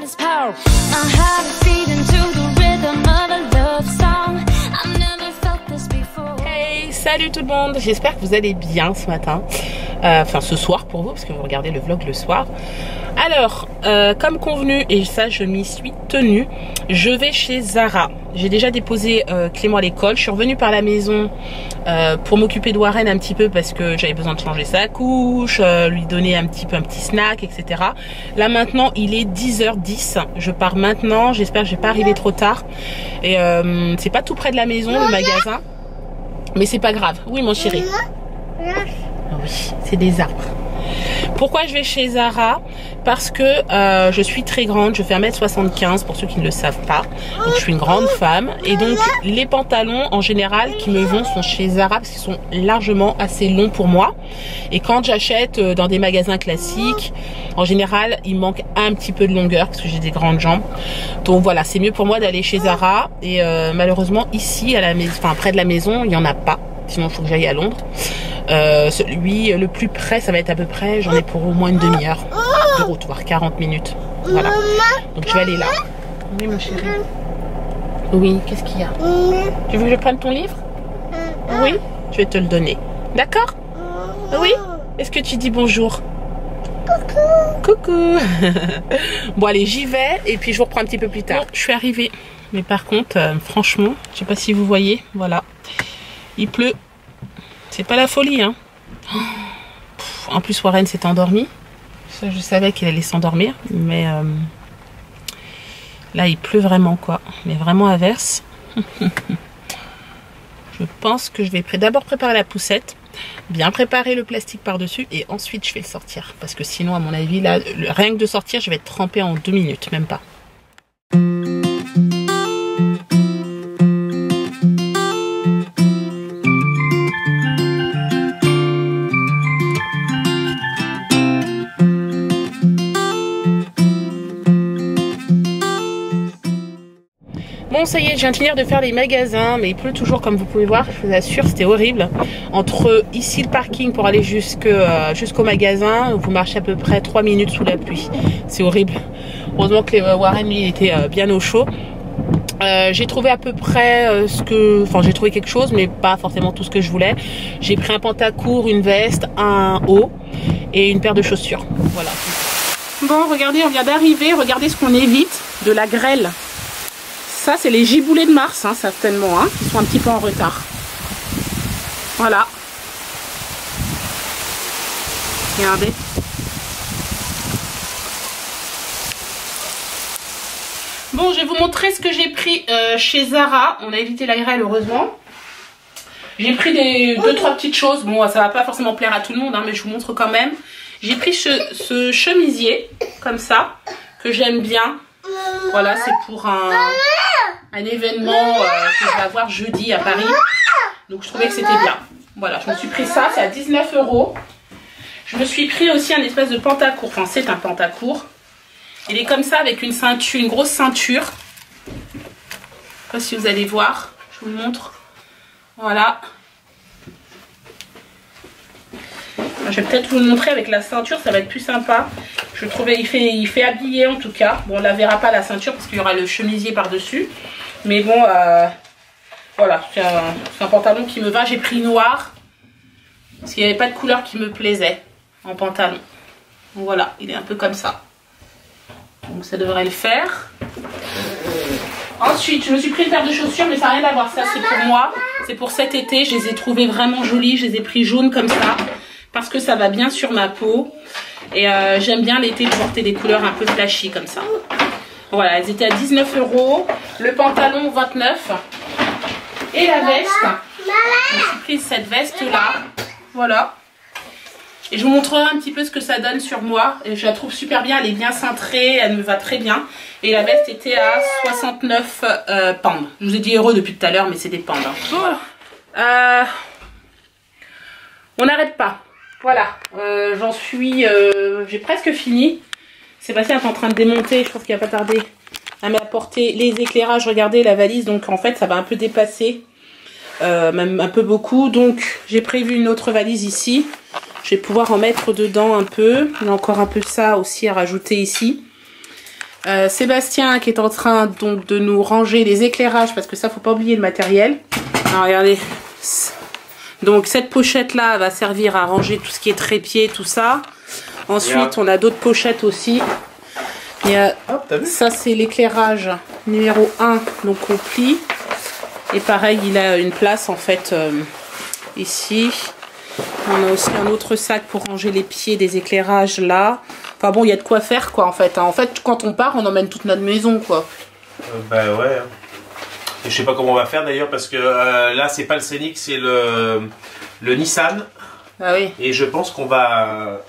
his power. My heart is beating to the rhythm of a love song. I've never felt this before. Hey, salut tout le monde, j'espère que vous allez bien ce matin. Enfin ce soir pour vous, parce que vous regardez le vlog le soir. Alors, comme convenu, et ça je m'y suis tenue, je vais chez Zara. J'ai déjà déposé Clément à l'école. Je suis revenue par la maison pour m'occuper de Warren un petit peu parce que j'avais besoin de changer sa couche, lui donner un petit snack, etc. Là maintenant, il est 10h10. Je pars maintenant. J'espère que je vais pas arriver trop tard. Et c'est pas tout près de la maison, le magasin. Mais c'est pas grave. Oui, mon chéri. Oui, c'est des arbres. Pourquoi je vais chez Zara? Parce que je suis très grande, je fais 1m75 pour ceux qui ne le savent pas. Donc je suis une grande femme. Et donc les pantalons en général qui me vont sont chez Zara parce qu'ils sont largement assez longs pour moi. Et quand j'achète dans des magasins classiques, en général il manque un petit peu de longueur parce que j'ai des grandes jambes. Donc voilà, c'est mieux pour moi d'aller chez Zara. Et malheureusement ici à la maison, enfin près de la maison, il n'y en a pas. Sinon il faut que j'aille à Londres. Celui le plus près, ça va être à peu près, j'en ai pour au moins une demi-heure de route, voire 40 minutes. Voilà. Donc je vais aller là. Oui mon chéri. Oui, qu'est-ce qu'il y a? Tu veux que je prenne ton livre? Oui, je vais te le donner. D'accord? Oui? Est-ce que tu dis bonjour? Coucou. Coucou. Bon allez, j'y vais et puis je vous reprends un petit peu plus tard. Bon, je suis arrivée. Mais par contre, franchement, je sais pas si vous voyez, voilà. Il pleut. C'est pas la folie, hein. En plus, Warren s'est endormi. Ça, je savais qu'il allait s'endormir. Mais là, il pleut vraiment, quoi. Mais vraiment à verse. Je pense que je vais d'abord préparer la poussette. Bien préparer le plastique par-dessus. Et ensuite, je vais le sortir. Parce que sinon, à mon avis, là, rien que de sortir, je vais être trempée en 2 minutes. Même pas. Bon, ça y est, je viens de finir de faire les magasins, mais il pleut toujours comme vous pouvez voir, je vous assure, c'était horrible. Entre ici le parking pour aller jusqu'au magasin, vous marchez à peu près 3 minutes sous la pluie. C'est horrible. Heureusement que Warren lui était bien au chaud. J'ai trouvé à peu près j'ai trouvé quelque chose, mais pas forcément tout ce que je voulais. J'ai pris un pantacourt, une veste, un haut et une paire de chaussures. Voilà. Bon, regardez, on vient d'arriver, regardez ce qu'on évite, de la grêle. Ça, c'est les giboulées de mars, hein, certainement, hein, qui sont un petit peu en retard. Voilà. Regardez. Bon, je vais vous montrer ce que j'ai pris chez Zara. On a évité la grêle, heureusement. J'ai pris 2-3 petites choses. Bon, ça va pas forcément plaire à tout le monde, hein, mais je vous montre quand même. J'ai pris ce chemisier, comme ça, que j'aime bien. Voilà, c'est pour un événement que je vais avoir jeudi à Paris. Donc je trouvais que c'était bien. Voilà, je me suis pris ça, c'est à 19 €. Je me suis pris aussi un espèce de pantacourt. Enfin, c'est un pantacourt. Il est comme ça avec une ceinture, une grosse ceinture. Je sais pas si vous allez voir. Je vous le montre. Voilà. Je vais peut-être vous le montrer avec la ceinture, ça va être plus sympa. Je trouvais, il fait habiller en tout cas. Bon, on la verra pas la ceinture parce qu'il y aura le chemisier par-dessus. Mais bon, voilà, c'est un pantalon qui me va. J'ai pris noir parce qu'il n'y avait pas de couleur qui me plaisait en pantalon. Donc voilà, il est un peu comme ça. Donc ça devrait le faire. Ensuite, je me suis pris une paire de chaussures, mais ça n'a rien à voir. Ça, c'est pour moi. C'est pour cet été. Je les ai trouvées vraiment jolies. Je les ai pris jaunes comme ça. Parce que ça va bien sur ma peau. Et j'aime bien l'été porter des couleurs un peu flashy comme ça. Voilà, elles étaient à 19 €. Le pantalon, 29. Et la veste. Je me suis pris cette veste-là. Voilà. Et je vous montrerai un petit peu ce que ça donne sur moi. Et je la trouve super bien. Elle est bien cintrée. Elle me va très bien. Et la veste était à 69 pounds. Je vous ai dit euros depuis tout à l'heure, mais c'est des pounds. Hein. On n'arrête pas. Voilà, j'en suis, j'ai presque fini. Sébastien est en train de démonter, je pense qu'il va pas tarder à m'apporter les éclairages. Regardez la valise, donc en fait ça va un peu dépasser, même un peu beaucoup. Donc j'ai prévu une autre valise ici. Je vais pouvoir en mettre dedans un peu. Il y a encore un peu ça aussi à rajouter ici. Sébastien qui est en train donc de nous ranger les éclairages parce que ça faut pas oublier le matériel. Alors regardez, donc cette pochette là va servir à ranger tout ce qui est trépied, tout ça. Ensuite on a d'autres pochettes aussi. Il y a, ça c'est l'éclairage numéro 1, donc on plie. Et pareil il a une place en fait ici. On a aussi un autre sac pour ranger les pieds des éclairages là. Enfin bon, il y a de quoi faire quoi en fait. En fait, quand on part, on emmène toute notre maison quoi. Bah ouais. Et je sais pas comment on va faire d'ailleurs parce que là c'est pas le Scénic, c'est le Nissan. Ah oui. Et je pense qu'on va...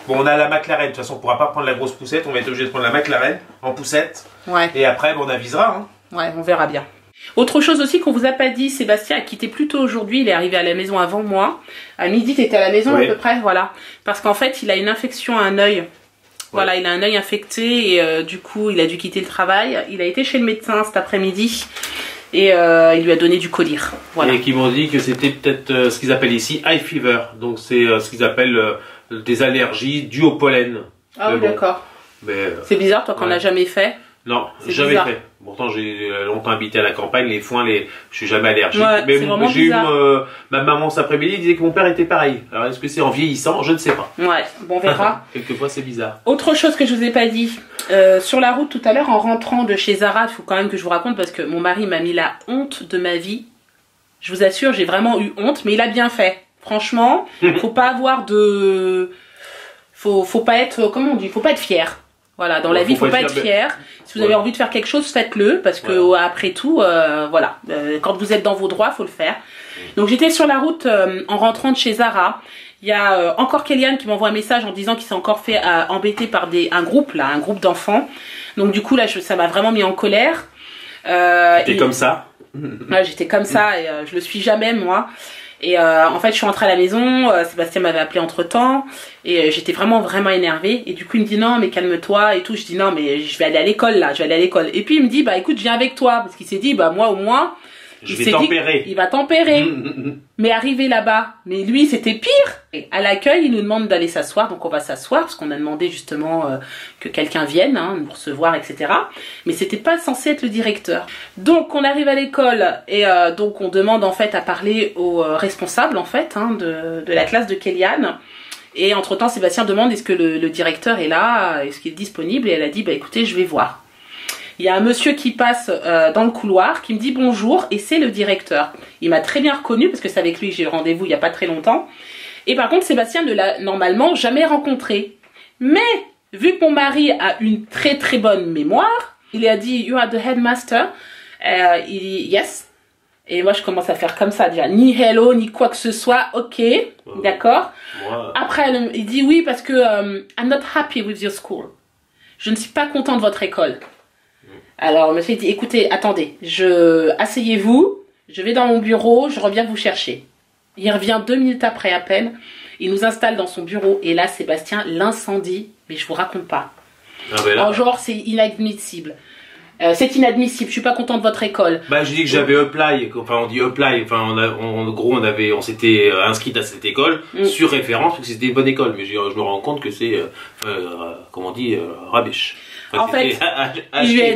Bon, on a la McLaren, de toute façon on pourra pas prendre la grosse poussette, on va être obligé de prendre la McLaren en poussette. Ouais. Et après bon, on avisera. Hein. Ouais, on verra bien. Autre chose aussi qu'on vous a pas dit, Sébastien a quitté plus tôt aujourd'hui, il est arrivé à la maison avant moi. À midi, tu étais à la maison à peu près, voilà. Parce qu'en fait, il a une infection à un œil. Ouais. Voilà, il a un œil infecté et du coup, il a dû quitter le travail. Il a été chez le médecin cet après-midi et il lui a donné du colir. Voilà. Et qui m'ont dit que c'était peut-être ce qu'ils appellent ici high fever. Donc c'est ce qu'ils appellent des allergies dues au pollen. Ah oui, bon. D'accord. C'est bizarre, toi, qu'on n'a jamais fait. Non, jamais fait. Pourtant, j'ai longtemps habité à la campagne, les foins, je suis jamais allergique. Ouais, mais j'ai eu ma maman cet après-midi disait que mon père était pareil. Alors, est-ce que c'est en vieillissant? Je ne sais pas. Ouais, bon, on verra. Quelquefois, c'est bizarre. Autre chose que je vous ai pas dit, sur la route tout à l'heure, en rentrant de chez Zara, il faut quand même que je vous raconte parce que mon mari m'a mis la honte de ma vie. Je vous assure, j'ai vraiment eu honte, mais il a bien fait. Franchement, faut pas avoir de... Faut pas être, comment on dit, faut pas être fier. Voilà, dans la vie, il faut pas être fier. Si vous avez envie de faire quelque chose, faites-le, parce que après tout, voilà, quand vous êtes dans vos droits, faut le faire. Donc j'étais sur la route en rentrant de chez Zara. Il y a encore Kéliane qui m'envoie un message en disant qu'il s'est encore fait embêter par un groupe d'enfants. Donc du coup là, ça m'a vraiment mis en colère. T'es comme ça. Ouais, j'étais comme ça et je le suis jamais moi. Et en fait, je suis rentrée à la maison, Sébastien m'avait appelé entre temps, et j'étais vraiment énervée. Et du coup, il me dit non, mais calme-toi et tout. Je dis non, mais je vais aller à l'école là, je vais aller à l'école. Et puis il me dit bah écoute, je viens avec toi, parce qu'il s'est dit bah moi au moins, il va tempérer. Mais arrivé là-bas, mais lui c'était pire. Et à l'accueil, il nous demande d'aller s'asseoir, donc on va s'asseoir parce qu'on a demandé justement que quelqu'un vienne nous recevoir, etc. Mais c'était pas censé être le directeur. Donc on arrive à l'école et donc on demande en fait à parler au responsable en fait de la classe de Kéliane. Et entre temps, Sébastien demande est-ce que le directeur est là, est-ce qu'il est disponible, et elle a dit bah écoutez, je vais voir. Il y a un monsieur qui passe dans le couloir, qui me dit bonjour, et c'est le directeur. Il m'a très bien reconnu, parce que c'est avec lui que j'ai eu rendez-vous il n'y a pas très longtemps. Et par contre, Sébastien ne l'a normalement jamais rencontré. Mais, vu que mon mari a une très très bonne mémoire, il lui a dit « You are the headmaster ». Il dit « Yes ». Et moi, je commence à faire comme ça, déjà. Ni hello, ni quoi que ce soit. Ok, d'accord. Après, il dit « Oui, parce que I'm not happy with your school ». Je ne suis pas content de votre école. Alors, le monsieur dit, écoutez, attendez, asseyez-vous, je vais dans mon bureau, je reviens vous chercher. Il revient 2 minutes après à peine, il nous installe dans son bureau, et là, Sébastien, l'incendie, mais je vous raconte pas. Ah ben là. En genre, c'est inadmissible. C'est inadmissible, je suis pas content de votre école. Bah, je dis que j'avais apply, enfin on dit apply, enfin en gros on s'était inscrit à cette école sur référence, parce que c'était une bonne école, mais je me rends compte que c'est, comment on dit, rubbish. En fait, il lui a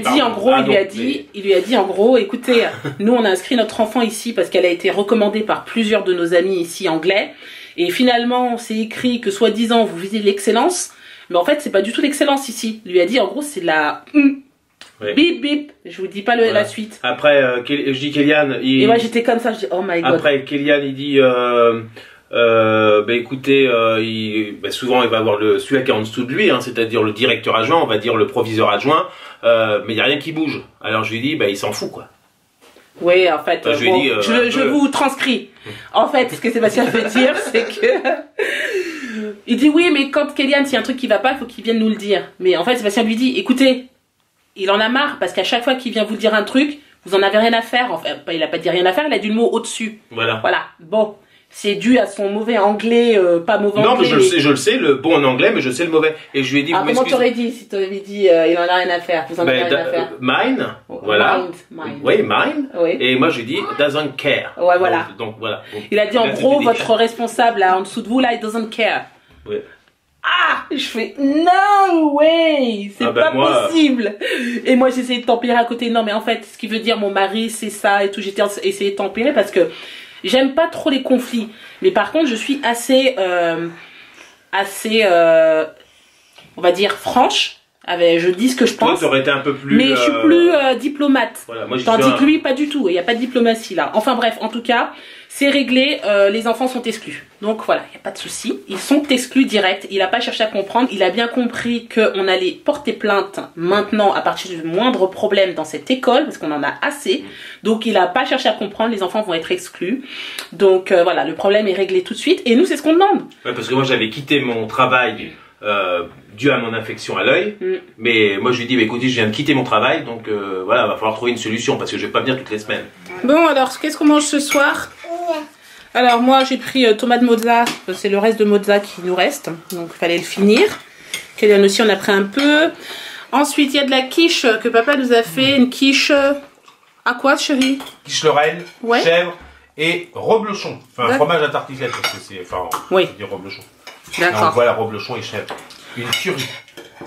dit en gros, écoutez, nous on a inscrit notre enfant ici parce qu'elle a été recommandée par plusieurs de nos amis ici anglais, et finalement c'est écrit que soi-disant vous visez l'excellence, mais en fait c'est pas du tout l'excellence ici. Il lui a dit en gros c'est la bip bip, je vous dis pas la suite. Après je dis Kéliane, et moi j'étais comme ça, je dis oh my god. Après Kéliane il dit bah écoutez, souvent il va avoir celui qui est en dessous de lui, c'est-à-dire le directeur adjoint, on va dire le proviseur adjoint, mais il n'y a rien qui bouge. Alors je lui dis, il s'en fout quoi. Oui, en fait, je vous transcris. En fait, ce que Sébastien veut dire, c'est que... il dit oui, mais quand Kéliane, s'il y a un truc qui va pas, il faut qu'il vienne nous le dire. Mais en fait, Sébastien lui dit, écoutez, il en a marre, parce qu'à chaque fois qu'il vient vous dire un truc, vous en avez rien à faire. Enfin, il a pas dit rien à faire, il a dit le mot au-dessus. Voilà. Bon. C'est dû à son mauvais anglais, pas mauvais anglais. Non, mais je le sais, le bon en anglais, mais je sais le mauvais. Et je lui ai dit... comment t'aurais dit si t'avais dit il en a rien à faire, vous en avez rien à faire? Mine, voilà. Mine. Oui, mine. Oui. Et moi je lui ai dit doesn't care. Ouais, voilà. Donc voilà. Il a dit en gros, votre responsable là en dessous de vous là, il doesn't care. Oui. Ah, je fais no way, c'est pas possible. Et moi j'essayais de tempérer à côté. Non mais en fait, ce qui veut dire mon mari c'est ça et tout. J'étais essayé de tempérer parce que j'aime pas trop les conflits. Mais par contre je suis assez, on va dire franche. Je dis ce que je pense. Toi, t'aurais été un peu plus. Mais je suis plus diplomate. Voilà, moi, tandis que lui, pas du tout. Il n'y a pas de diplomatie là. Enfin bref, en tout cas, c'est réglé. Les enfants sont exclus. Donc voilà, il n'y a pas de souci. Ils sont exclus direct. Il n'a pas cherché à comprendre. Il a bien compris qu'on allait porter plainte maintenant à partir du moindre problème dans cette école parce qu'on en a assez. Donc il n'a pas cherché à comprendre. Les enfants vont être exclus. Donc voilà, le problème est réglé tout de suite. Et nous, c'est ce qu'on demande. Ouais, parce que moi, j'avais quitté mon travail. Dû à mon infection à l'œil, mais moi je lui dis bah, écoutez, je viens de quitter mon travail, donc voilà, va falloir trouver une solution parce que je vais pas venir toutes les semaines. Bon alors, qu'est-ce qu'on mange ce soir? Alors moi j'ai pris tomate mozza, c'est le reste de mozza qui nous reste, donc il fallait le finir. Kélian aussi on a pris un peu. Ensuite il y a de la quiche que papa nous a fait, une quiche à quoi chérie? Quiche Lorraine, ouais. Chèvre et reblochon, enfin fromage à tartiflette parce que c'est, enfin, oui. C'est du reblochon. D'accord. Donc voilà, reblochon et chèvre. Une tuerie.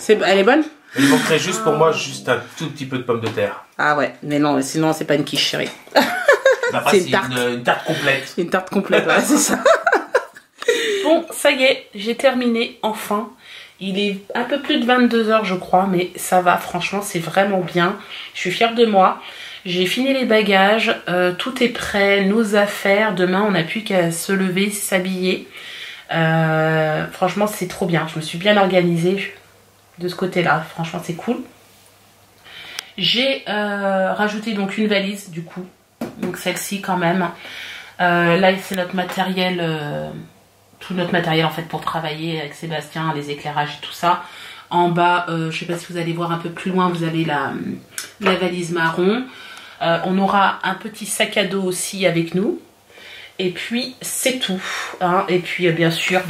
Elle est bonne? Il manquerait juste pour moi juste un tout petit peu de pommes de terre. Ah ouais, mais non, sinon c'est pas une quiche chérie. C'est une tarte complète. Une tarte complète, voilà, c'est ça. Bon, ça y est, j'ai terminé enfin. Il est un peu plus de 22 h je crois, mais ça va, franchement, c'est vraiment bien. Je suis fière de moi. J'ai fini les bagages, tout est prêt, nos affaires. Demain, on n'a plus qu'à se lever, s'habiller. Franchement c'est trop bien, je me suis bien organisée de ce côté là, franchement c'est cool. J'ai rajouté donc une valise du coup, donc celle-ci quand même, là c'est notre matériel, tout notre matériel en fait pour travailler avec Sébastien, les éclairages et tout ça. En bas, je sais pas si vous allez voir un peu plus loin, vous avez la valise marron. On aura un petit sac à dos aussi avec nous. Et puis c'est tout, hein. Et puis bien sûr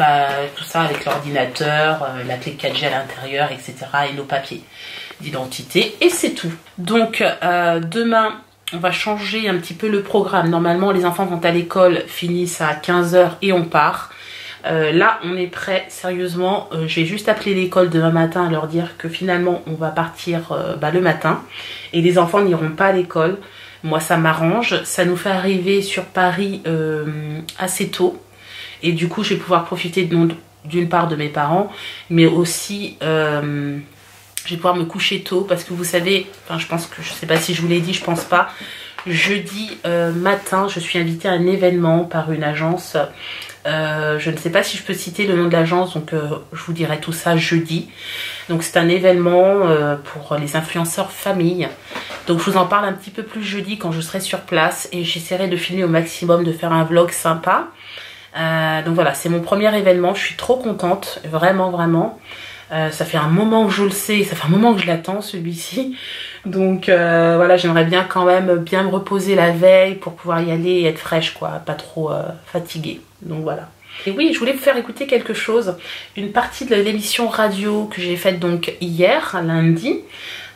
tout ça avec l'ordinateur, la clé 4G à l'intérieur, etc. et nos papiers d'identité, et c'est tout. Donc demain on va changer un petit peu le programme. Normalement les enfants vont à l'école, finissent à 15 h et on part. Là on est prêt, sérieusement. Je vais juste appeler l'école demain matin, leur dire que finalement on va partir le matin et les enfants n'iront pas à l'école. Moi ça m'arrange, ça nous fait arriver sur Paris assez tôt et du coup je vais pouvoir profiter d'une part de mes parents, mais aussi je vais pouvoir me coucher tôt parce que vous savez, enfin je pense que, je sais pas si je vous l'ai dit, je pense pas, jeudi matin je suis invitée à un événement par une agence. Je ne sais pas si je peux citer le nom de l'agence, donc je vous dirai tout ça jeudi. Donc c'est un événement pour les influenceurs famille. Donc je vous en parle un petit peu plus jeudi quand je serai sur place et j'essaierai de filmer au maximum, de faire un vlog sympa. Donc voilà, c'est mon premier événement, je suis trop contente, vraiment vraiment. Ça fait un moment que je le sais, ça fait un moment que je l'attends celui-ci. Donc voilà, j'aimerais bien quand même bien me reposer la veille pour pouvoir y aller et être fraîche quoi, pas trop fatiguée. Donc voilà. Et oui, je voulais vous faire écouter quelque chose, une partie de l'émission radio que j'ai faite donc hier, lundi.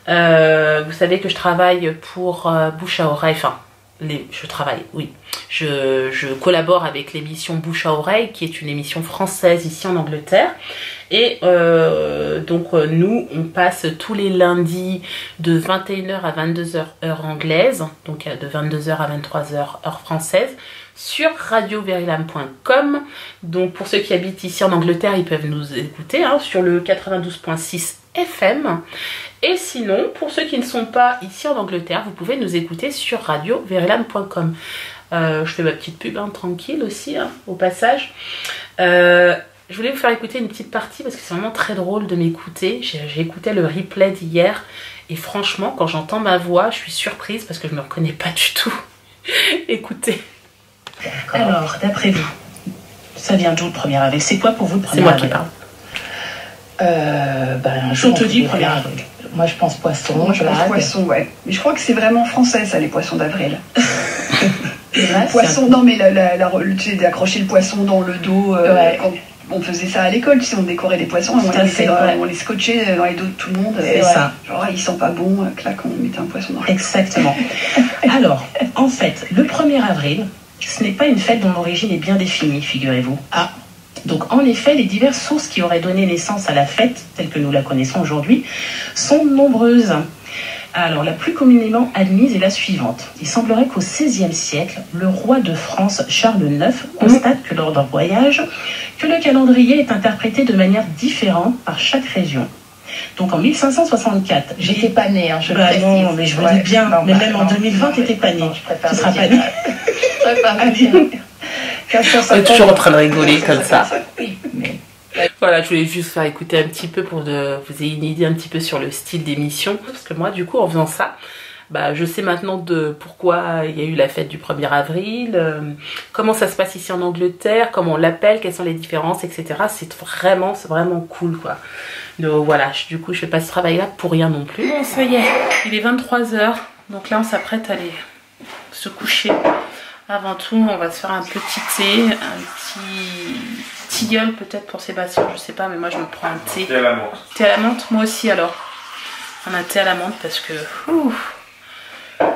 Vous savez que je travaille pour Bouche à Oreille, enfin, je travaille, oui. Je collabore avec l'émission Bouche à Oreille, qui est une émission française ici en Angleterre. Et donc nous, on passe tous les lundis de 21 h à 22 h heure anglaise, donc de 22 h à 23 h heure française, sur radioverilam.com. Donc pour ceux qui habitent ici en Angleterre, ils peuvent nous écouter sur le 92.6 FM. Et sinon, pour ceux qui ne sont pas ici en Angleterre, vous pouvez nous écouter sur radioverilam.com. Je fais ma petite pub tranquille aussi, au passage. Je voulais vous faire écouter une petite partie parce que c'est vraiment très drôle de m'écouter. J'ai écouté le replay d'hier et franchement, quand j'entends ma voix, je suis surprise parce que je ne me reconnais pas du tout. Écoutez. Alors, d'après vous, ça vient d'où le 1er avril? C'est quoi pour vous le 1er avril? C'est moi qui parle. Je te dis 1er avril. Moi, je pense poisson. Moi, je pense poisson, ouais. Mais je crois que c'est vraiment français, ça, les poissons d'avril. Poisson, non, mais tu sais, d'accrocher le poisson dans le dos. Quand on faisait ça à l'école, tu sais, on décorait des poissons, on les scotchait dans les dos de tout le monde. C'est ça. Genre, il sent pas bon, clac, on mettait un poisson dans le dos. Exactement. Alors, en fait, le 1er avril, ce n'est pas une fête dont l'origine est bien définie, figurez-vous. Ah, Donc en effet, les diverses sources qui auraient donné naissance à la fête, telle que nous la connaissons aujourd'hui, sont nombreuses. Alors la plus communément admise est la suivante. Il semblerait qu'au XVIe siècle, le roi de France Charles IX constate que lors d'un voyage, que le calendrier est interprété de manière différente par chaque région. Donc en 1564, J'étais pas née, hein, je le bah précise. non, mais je me dis bien, non, mais bah même en non, 2020, non, t'étais pas née. non, je préfère Tu le seras dire. pas née. Je préfère le dire. On est 1550, toujours en train de rigoler comme ça. 1555, oui, mais Voilà, je voulais juste faire écouter un petit peu pour que vous ayez une idée un petit peu sur le style d'émission. Parce que moi, du coup, en faisant ça, bah, je sais maintenant de pourquoi il y a eu la fête du 1er avril, comment ça se passe ici en Angleterre, comment on l'appelle, quelles sont les différences, etc. C'est vraiment cool, quoi. Donc voilà, du coup, je fais pas ce travail-là pour rien non plus. Bon, ça y est, il est 23h. Donc là, on s'apprête à aller se coucher. Avant tout, on va se faire un petit thé, un petit tilleul peut-être pour Sébastien, je sais pas, mais moi je me prends un thé. Thé à la menthe. Thé à la menthe, moi aussi alors. Un thé à la menthe parce que...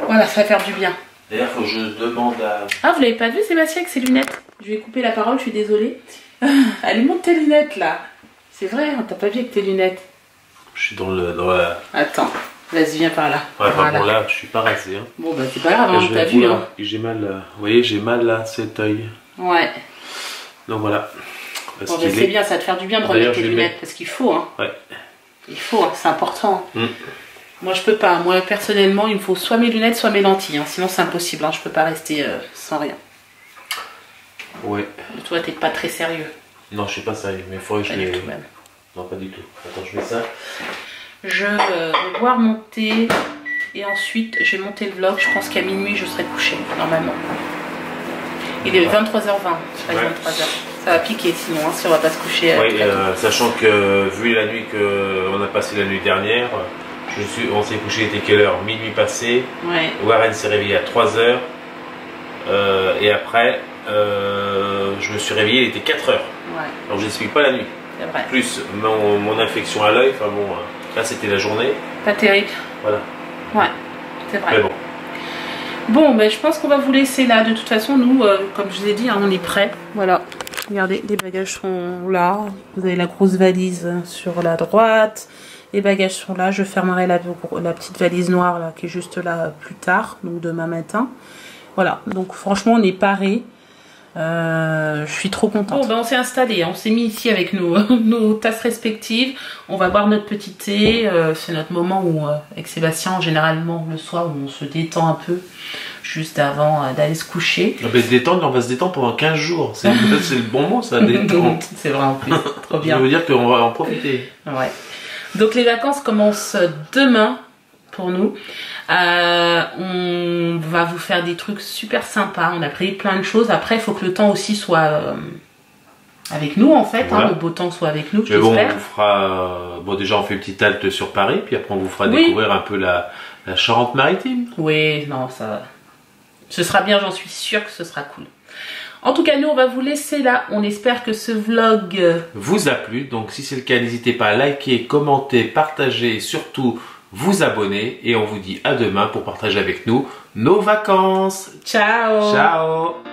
voilà, ça va faire du bien. D'ailleurs, faut que je demande à... Ah, vous l'avez pas vu Sébastien avec ses lunettes? Je lui ai coupé la parole, je suis désolée. Allez, monte tes lunettes là. C'est vrai, on t'a pas vu avec tes lunettes. Je suis dans la... Attends, vas-y, viens par là. Ouais, enfin, Voilà. bon, là, je suis pas rasé. Hein. Bon, bah c'est pas grave, hein, Je t'as vais vu. vous, Hein. J'ai mal, vous voyez, j'ai mal là, cet œil. Ouais. Donc voilà. Parce Bon, qu'il c'est bien, ça va te faire du bien de D'ailleurs, remettre tes je vais lunettes mettre- parce qu'il faut, hein. Ouais. Il faut, hein, c'est important. Mm. Moi, je peux pas. Moi, personnellement, il me faut soit mes lunettes, soit mes lentilles. Hein. Sinon, c'est impossible. Hein. Je peux pas rester sans rien. Ouais. Et toi, t'es pas très sérieux. Non, je sais pas sérieux, mais il faudrait que Pas je du les... tout, même. Non, pas du tout. Attends, je mets ça. Je vais boire mon thé. Et ensuite, je vais monter le vlog. Je pense qu'à minuit, je serai couchée, normalement. Il est 23h20. C'est pas Ouais. 23h. Ça va piquer sinon, hein, si on va pas se coucher. Oui, très tôt. sachant que vu la nuit qu'on a passé la nuit dernière, on s'est couché, il était quelle heure? Minuit passé. Ouais. Warren s'est réveillé à 3h. Et après, je me suis réveillé, il était 4h. Ouais, Alors je n'explique pas la nuit. c'est vrai. Plus mon infection à l'œil, enfin bon, là c'était la journée. Pas terrible. Voilà. Ouais, c'est vrai. Mais bon. Bon, ben, je pense qu'on va vous laisser là. De toute façon, nous, comme je vous ai dit, hein, on est prêts. Voilà. Regardez, les bagages sont là. Vous avez la grosse valise sur la droite. Les bagages sont là. Je fermerai la petite valise noire là, qui est juste là plus tard, donc demain matin. Voilà. Donc franchement, on est parés. Je suis trop contente. Bon, ben, on s'est installé, on s'est mis ici avec nos tasses respectives. On va boire notre petit thé. C'est notre moment où, avec Sébastien, généralement le soir, où on se détend un peu, juste avant d'aller se coucher. On va se détendre, on va se détendre pendant 15 jours. C'est le bon mot, ça, détendre. C'est vrai en plus, trop Ça bien. veut dire qu'on va en profiter. Ouais. Donc les vacances commencent demain pour nous. On va vous faire des trucs super sympas. On a prévu plein de choses. Après, il faut que le temps aussi soit avec nous en fait. Voilà. Hein, le beau temps soit avec nous, Mais bon, on j'espère. vous fera. Bon, déjà, on fait une petite halte sur Paris, puis après, on vous fera Oui. découvrir un peu la Charente-Maritime. Oui, non, ça. Ce sera bien, j'en suis sûre que ce sera cool. En tout cas, nous, on va vous laisser là. On espère que ce vlog Vous a plu. Donc, si c'est le cas, n'hésitez pas à liker, commenter, partager et surtout vous abonner. Et on vous dit à demain pour partager avec nous nos vacances. Ciao. Ciao.